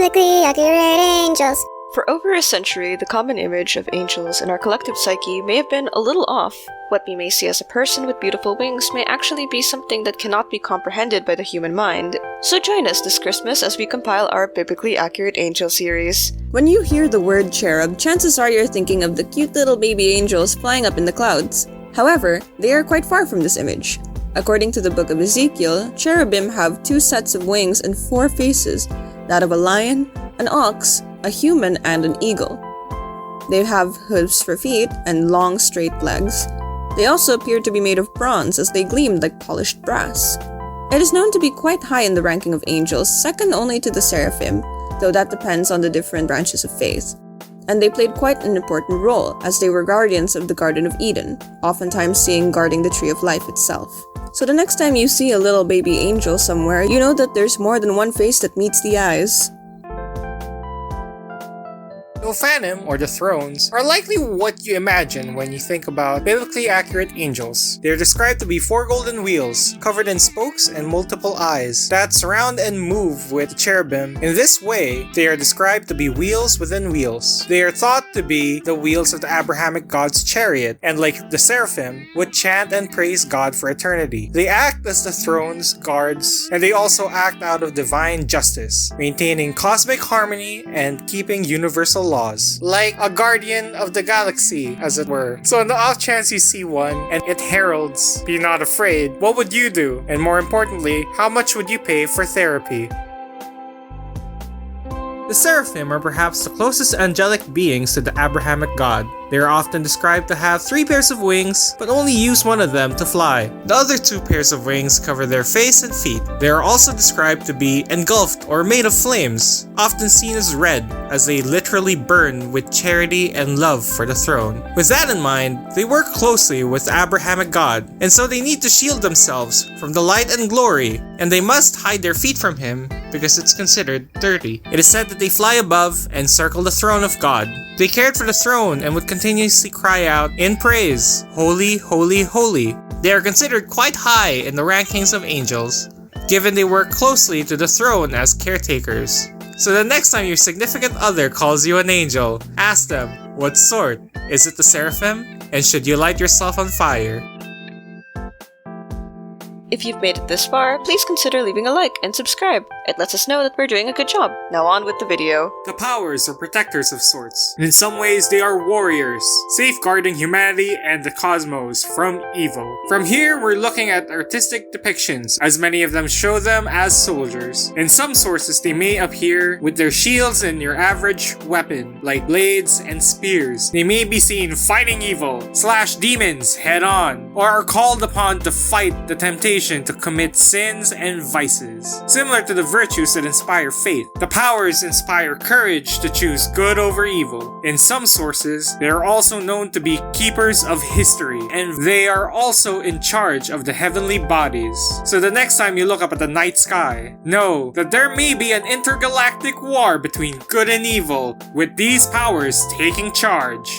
biblically accurate angels. For over a century, the common image of angels in our collective psyche may have been a little off. What we may see as a person with beautiful wings may actually be something that cannot be comprehended by the human mind. So join us this Christmas as we compile our biblically accurate angel series. When you hear the word cherub, chances are you're thinking of the cute little baby angels flying up in the clouds. However, they are quite far from this image. According to the book of Ezekiel, cherubim have 2 sets of wings and 4 faces, that of a lion, an ox, a human, and an eagle. They have hooves for feet and long straight legs. They also appear to be made of bronze as they gleamed like polished brass. It is known to be quite high in the ranking of angels, second only to the seraphim, though that depends on the different branches of faith. And they played quite an important role, as they were guardians of the Garden of Eden, oftentimes seen guarding the tree of life itself. So the next time you see a little baby angel somewhere, you know that there's more than one face that meets the eyes. Koffeine, or the thrones, are likely what you imagine when you think about biblically accurate angels. They are described to be 4 golden wheels, covered in spokes and multiple eyes, that surround and move with the cherubim. In this way, they are described to be wheels within wheels. They are thought to be the wheels of the Abrahamic God's chariot, and like the seraphim, would chant and praise God for eternity. They act as the throne's guards, and they also act out of divine justice, maintaining cosmic harmony and keeping universal laws, like a guardian of the galaxy, as it were. So in the off chance you see one and it heralds, "Be not afraid," what would you do? And more importantly, how much would you pay for therapy? The seraphim are perhaps the closest angelic beings to the Abrahamic God. They are often described to have 3 pairs of wings, but only use one of them to fly. The other 2 pairs of wings cover their face and feet. They are also described to be engulfed or made of flames, often seen as red, as they literally burn with charity and love for the throne. With that in mind, they work closely with the Abrahamic God, and so they need to shield themselves from the light and glory, and they must hide their feet from him because it's considered dirty. It is said that they fly above and circle the throne of God. They cared for the throne and would continuously cry out in praise, "Holy, holy, holy." They are considered quite high in the rankings of angels, given they work closely to the throne as caretakers. So the next time your significant other calls you an angel, ask them, what sort? Is it the seraphim? And should you light yourself on fire? If you've made it this far, please consider leaving a like and subscribe. It lets us know that we're doing a good job. Now on with the video. The powers are protectors of sorts. In some ways, they are warriors, safeguarding humanity and the cosmos from evil. From here, we're looking at artistic depictions, as many of them show them as soldiers. In some sources, they may appear with their shields and your average weapon, like blades and spears. They may be seen fighting evil, slash demons head on, or are called upon to fight the temptation to commit sins and vices. Similar to the virtues that inspire faith, the powers inspire courage to choose good over evil. In some sources, they are also known to be keepers of history, and they are also in charge of the heavenly bodies. So the next time you look up at the night sky, know that there may be an intergalactic war between good and evil, with these powers taking charge.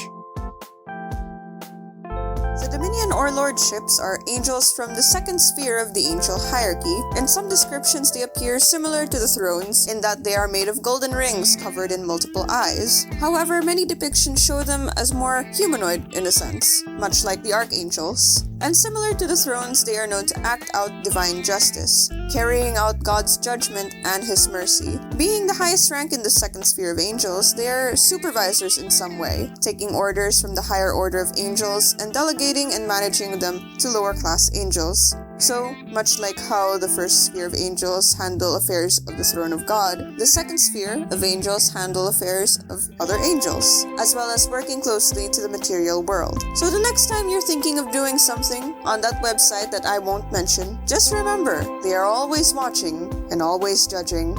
The dominion or lordships are angels from the second sphere of the angel hierarchy. In some descriptions, they appear similar to the thrones in that they are made of golden rings covered in multiple eyes. However, many depictions show them as more humanoid in a sense, much like the archangels. And similar to the thrones, they are known to act out divine justice, carrying out God's judgment and His mercy. Being the highest rank in the second sphere of angels, they are supervisors in some way, taking orders from the higher order of angels and delegating and managing them to lower class angels. So, much like how the first sphere of angels handle affairs of the throne of God, the second sphere of angels handle affairs of other angels, as well as working closely to the material world. So the next time you're thinking of doing something on that website that I won't mention, just remember, they are always watching and always judging.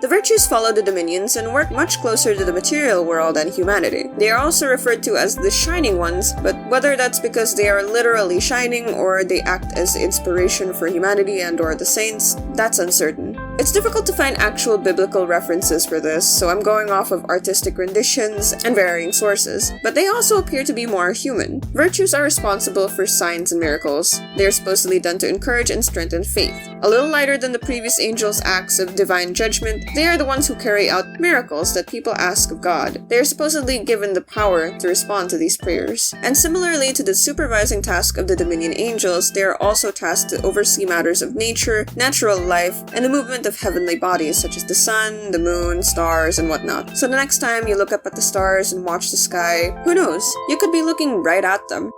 The virtues follow the dominions and work much closer to the material world than humanity. They are also referred to as the Shining Ones, but whether that's because they are literally shining or they act as inspiration for humanity and or the saints, that's uncertain. It's difficult to find actual biblical references for this, so I'm going off of artistic renditions and varying sources, but they also appear to be more human. Virtues are responsible for signs and miracles. They are supposedly done to encourage and strengthen faith. A little lighter than the previous angels' acts of divine judgment, they are the ones who carry out miracles that people ask of God. They are supposedly given the power to respond to these prayers. And similarly to the supervising task of the dominion angels, they are also tasked to oversee matters of nature, natural life, and the movement of heavenly bodies such as the sun, the moon, stars, and whatnot. So the next time you look up at the stars and watch the sky, who knows? You could be looking right at them.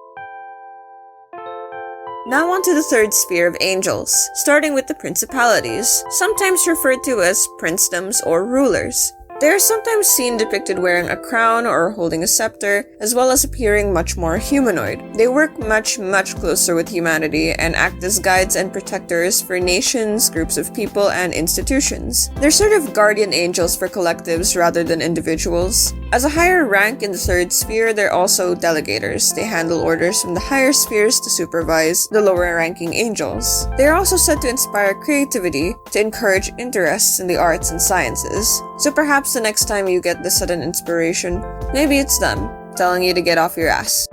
Now on to the third sphere of angels, starting with the principalities, sometimes referred to as princedoms or rulers. They are sometimes seen depicted wearing a crown or holding a scepter, as well as appearing much more humanoid. They work much closer with humanity and act as guides and protectors for nations, groups of people, and institutions. They're sort of guardian angels for collectives rather than individuals. As a higher rank in the third sphere, they're also delegators. They handle orders from the higher spheres to supervise the lower ranking angels. They are also said to inspire creativity, to encourage interests in the arts and sciences. So perhaps the next time you get this sudden inspiration, maybe it's them telling you to get off your ass.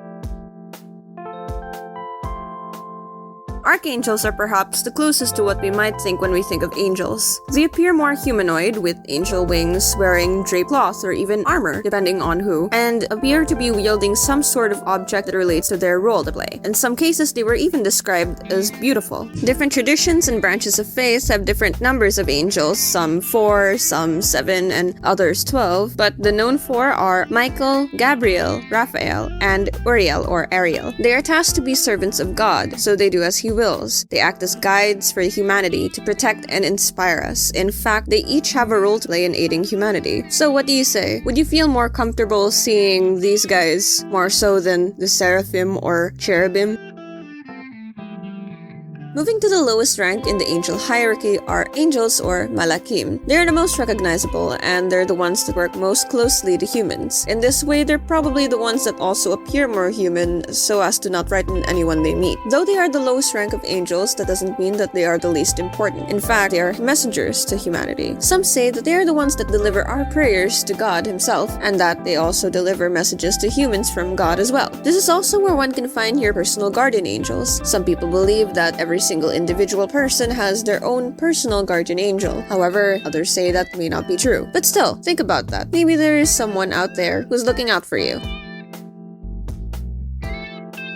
Archangels are perhaps the closest to what we might think when we think of angels. They appear more humanoid, with angel wings, wearing draped cloth or even armor, depending on who, and appear to be wielding some sort of object that relates to their role to play. In some cases, they were even described as beautiful. Different traditions and branches of faith have different numbers of angels, some 4, some 7, and others 12, but the known 4 are Michael, Gabriel, Raphael, and Uriel or Ariel. They are tasked to be servants of God, so they do as he wills. They act as guides for humanity to protect and inspire us. In fact, they each have a role to play in aiding humanity. So what do you say? Would you feel more comfortable seeing these guys more so than the seraphim or cherubim? Moving to the lowest rank in the angel hierarchy are angels or malakim. They're the most recognizable, and they're the ones that work most closely to humans. In this way, they're probably the ones that also appear more human, so as to not frighten anyone they meet. Though they are the lowest rank of angels, that doesn't mean that they are the least important. In fact, they are messengers to humanity. Some say that they are the ones that deliver our prayers to God himself, and that they also deliver messages to humans from God as well. This is also where one can find your personal guardian angels. Some people believe that every single individual person has their own personal guardian angel. However, others say that may not be true. But still, think about that. Maybe there is someone out there who's looking out for you.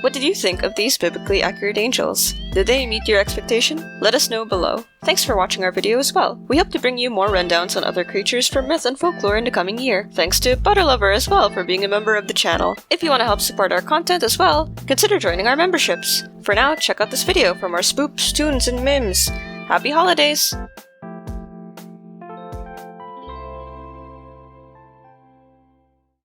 What did you think of these biblically accurate angels? Did they meet your expectation? Let us know below. Thanks for watching our video as well. We hope to bring you more rundowns on other creatures from myth and folklore in the coming year. Thanks to Butterlover as well for being a member of the channel. If you want to help support our content as well, consider joining our memberships. For now, check out this video for more spoops, tunes, and memes. Happy holidays!